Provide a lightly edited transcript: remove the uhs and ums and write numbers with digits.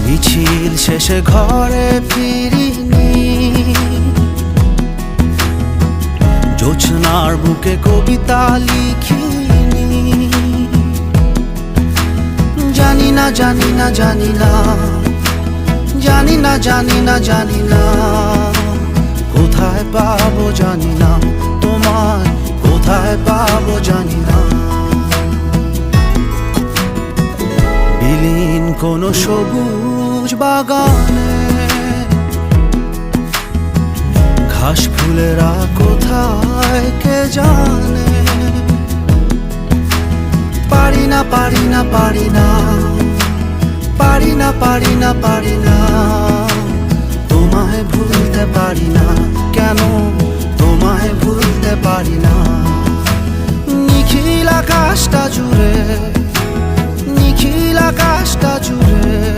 মিছিল শেষে ঘরে ফিরিনি, জোছনার বুকে কবিতা লিখিনি। জানি না জানি না জানি না জানি না জানি না জানি না কোথায় পাবো জানি না, তোমায় কোথায় পাবো জানি না। বিলীন কোন সবুজ বাগানে ঘাস ফুলেরা কোথায় কে জানে। পারি না পারি না পারি না পারি না পারি না পারি না তোমায় ভুলতে পারি না, কেন তোমায় ভুলতে পারি না। নিখিল আকাশটা জুড়ে, নিখিল আকাশটা জুড়ে